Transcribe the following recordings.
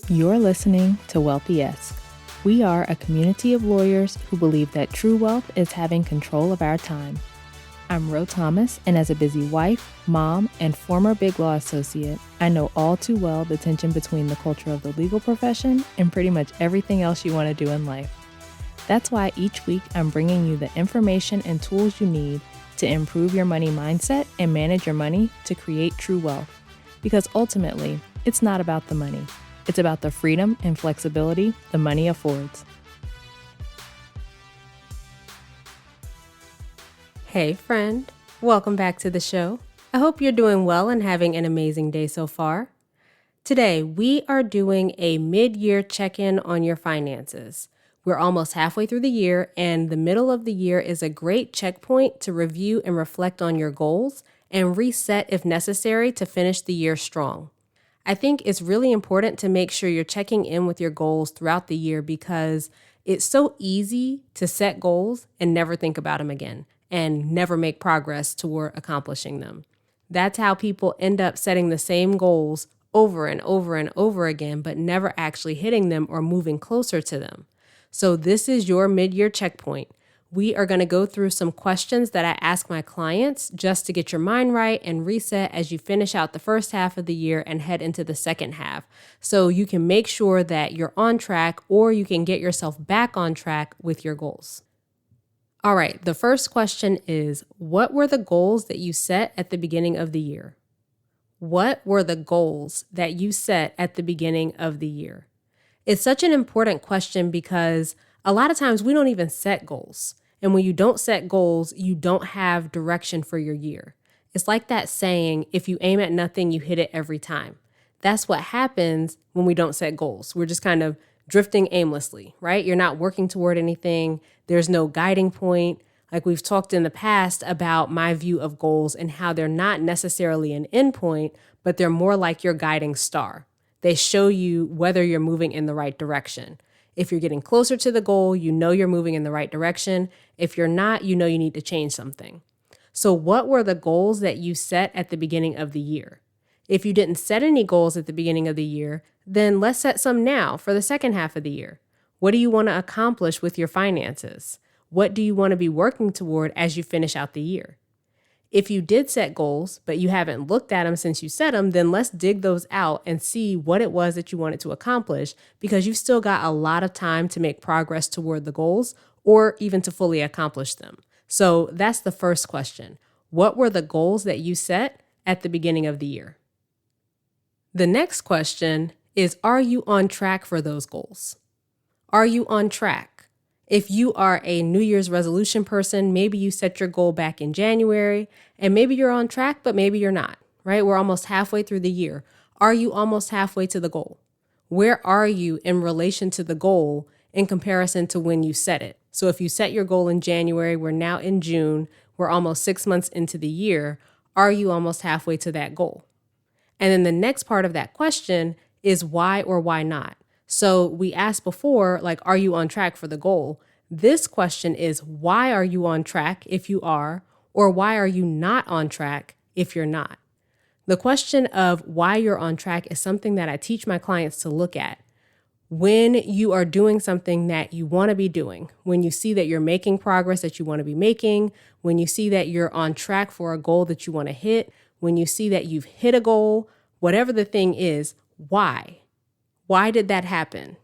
You're listening to Wealthy-esque. We are a community of lawyers who believe that true wealth is having control of our time. I'm Ro Thomas, and as a busy wife, mom, and former Big Law associate, I know all too well the tension between the culture of the legal profession and pretty much everything else you want to do in life. That's why each week I'm bringing you the information and tools you need to improve your money mindset and manage your money to create true wealth. Because ultimately, it's not about the money. It's about the freedom and flexibility the money affords. Hey friend, welcome back to the show. I hope you're doing well and having an amazing day so far. Today, we are doing a mid-year check-in on your finances. We're almost halfway through the year, and the middle of the year is a great checkpoint to review and reflect on your goals and reset if necessary to finish the year strong. I think it's really important to make sure you're checking in with your goals throughout the year because it's so easy to set goals and never think about them again and never make progress toward accomplishing them. That's how people end up setting the same goals over and over and over again, but never actually hitting them or moving closer to them. So this is your mid-year checkpoint. We are going to go through some questions that I ask my clients just to get your mind right and reset as you finish out the first half of the year and head into the second half. So you can make sure that you're on track or you can get yourself back on track with your goals. All right, the first question is, what were the goals that you set at the beginning of the year? What were the goals that you set at the beginning of the year? It's such an important question because a lot of times we don't even set goals. And when you don't set goals, you don't have direction for your year. It's like that saying, if you aim at nothing, you hit it every time. That's what happens when we don't set goals. We're just kind of drifting aimlessly, right? You're not working toward anything. There's no guiding point. Like we've talked in the past about my view of goals and how they're not necessarily an endpoint, but they're more like your guiding star. They show you whether you're moving in the right direction. If you're getting closer to the goal, you know you're moving in the right direction. If you're not, you know you need to change something. So what were the goals that you set at the beginning of the year? If you didn't set any goals at the beginning of the year, then let's set some now for the second half of the year. What do you want to accomplish with your finances? What do you want to be working toward as you finish out the year? If you did set goals, but you haven't looked at them since you set them, then let's dig those out and see what it was that you wanted to accomplish because you've still got a lot of time to make progress toward the goals or even to fully accomplish them. So that's the first question. What were the goals that you set at the beginning of the year? The next question is, are you on track for those goals? Are you on track? If you are a New Year's resolution person, maybe you set your goal back in January and maybe you're on track, but maybe you're not, right? We're almost halfway through the year. Are you almost halfway to the goal? Where are you in relation to the goal in comparison to when you set it? So if you set your goal in January, we're now in June, we're almost 6 months into the year. Are you almost halfway to that goal? And then the next part of that question is why or why not? So we asked before, like, are you on track for the goal? This question is, why are you on track if you are, or why are you not on track if you're not? The question of why you're on track is something that I teach my clients to look at. When you are doing something that you want to be doing, when you see that you're making progress that you want to be making, when you see that you're on track for a goal that you want to hit, when you see that you've hit a goal, whatever the thing is, why? Why did that happen?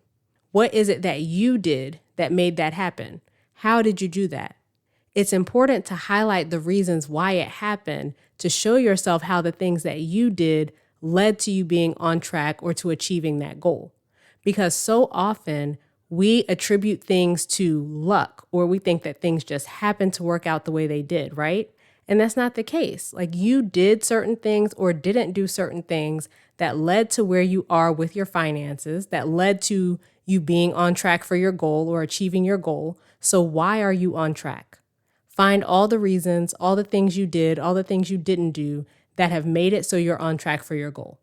What is it that you did that made that happen? How did you do that? It's important to highlight the reasons why it happened to show yourself how the things that you did led to you being on track or to achieving that goal. Because so often we attribute things to luck or we think that things just happen to work out the way they did, right? And that's not the case. Like you did certain things or didn't do certain things that led to where you are with your finances, that led to you being on track for your goal or achieving your goal. So why are you on track? Find all the reasons, all the things you did, all the things you didn't do that have made it so you're on track for your goal.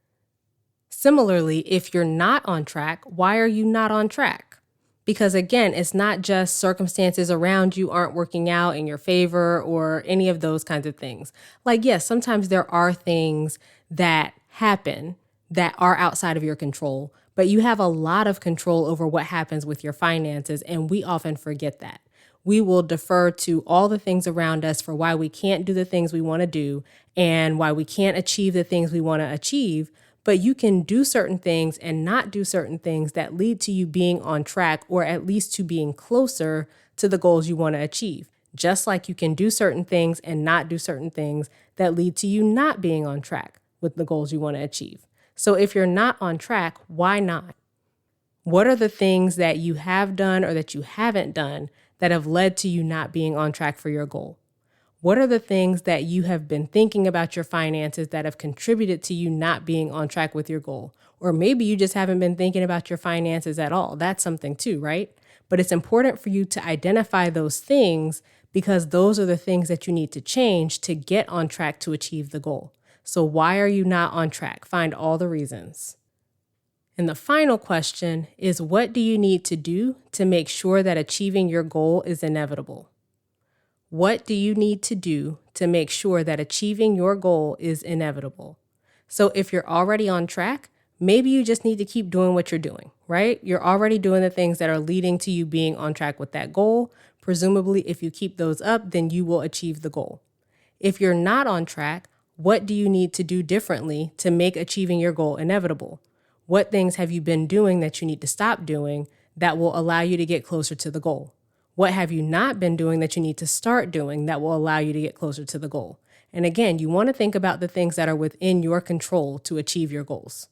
Similarly, if you're not on track, why are you not on track? Because again, it's not just circumstances around you aren't working out in your favor or any of those kinds of things. Like, yes, sometimes there are things that happen that are outside of your control, but you have a lot of control over what happens with your finances, and we often forget that. We will defer to all the things around us for why we can't do the things we want to do and why we can't achieve the things we want to achieve. But you can do certain things and not do certain things that lead to you being on track, or at least to being closer to the goals you want to achieve. Just like you can do certain things and not do certain things that lead to you not being on track with the goals you want to achieve. So if you're not on track, why not? What are the things that you have done or that you haven't done that have led to you not being on track for your goal? What are the things that you have been thinking about your finances that have contributed to you not being on track with your goal? Or maybe you just haven't been thinking about your finances at all. That's something too, right? But it's important for you to identify those things, because those are the things that you need to change to get on track to achieve the goal. So why are you not on track? Find all the reasons. And the final question is, what do you need to do to make sure that achieving your goal is inevitable? What do you need to do to make sure that achieving your goal is inevitable? So if you're already on track, maybe you just need to keep doing what you're doing, right? You're already doing the things that are leading to you being on track with that goal. Presumably, if you keep those up, then you will achieve the goal. If you're not on track, what do you need to do differently to make achieving your goal inevitable? What things have you been doing that you need to stop doing that will allow you to get closer to the goal? What have you not been doing that you need to start doing that will allow you to get closer to the goal? And again, you want to think about the things that are within your control to achieve your goals.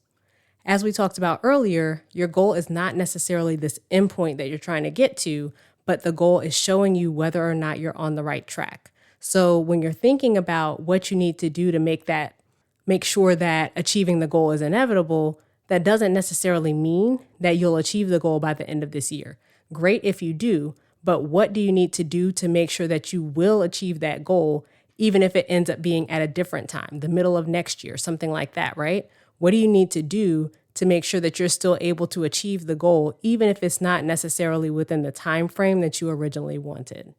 As we talked about earlier, your goal is not necessarily this endpoint that you're trying to get to, but the goal is showing you whether or not you're on the right track. So when you're thinking about what you need to do to make sure that achieving the goal is inevitable, that doesn't necessarily mean that you'll achieve the goal by the end of this year. Great if you do, but what do you need to do to make sure that you will achieve that goal, even if it ends up being at a different time, the middle of next year, something like that, right? What do you need to do to make sure that you're still able to achieve the goal, even if it's not necessarily within the time frame that you originally wanted?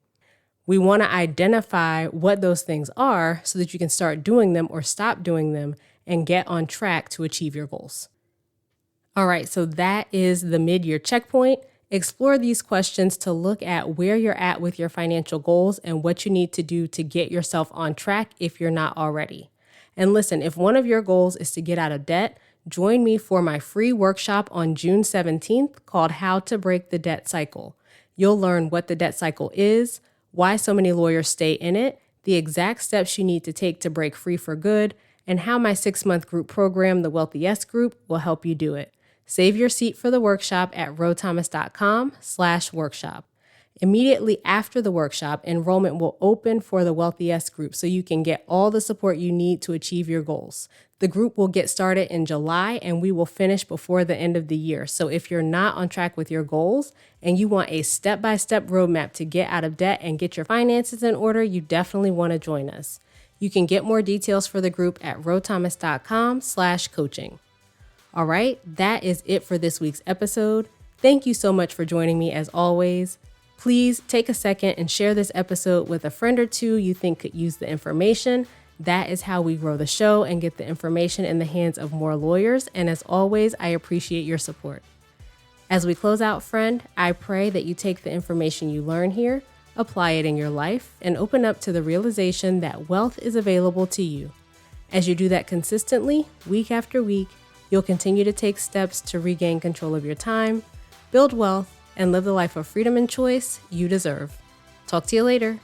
We want to identify what those things are so that you can start doing them or stop doing them and get on track to achieve your goals. All right, so that is the mid-year checkpoint. Explore these questions to look at where you're at with your financial goals and what you need to do to get yourself on track if you're not already. And listen, if one of your goals is to get out of debt, join me for my free workshop on June 17th called How to Break the Debt Cycle. You'll learn what the debt cycle is, why so many lawyers stay in it, the exact steps you need to take to break free for good, and how my 6-month group program, the Wealthy Yes Group, will help you do it. Save your seat for the workshop at rothomas.com/workshop. Immediately after the workshop, enrollment will open for the Wealthy Yes Group so you can get all the support you need to achieve your goals. The group will get started in July and we will finish before the end of the year. So if you're not on track with your goals and you want a step-by-step roadmap to get out of debt and get your finances in order, you definitely want to join us. You can get more details for the group at rothomas.com/coaching. All right, that is it for this week's episode. Thank you so much for joining me as always. Please take a second and share this episode with a friend or two you think could use the information. That is how we grow the show and get the information in the hands of more lawyers. And as always, I appreciate your support. As we close out, friend, I pray that you take the information you learn here, apply it in your life, and open up to the realization that wealth is available to you. As you do that consistently, week after week, you'll continue to take steps to regain control of your time, build wealth, and live the life of freedom and choice you deserve. Talk to you later.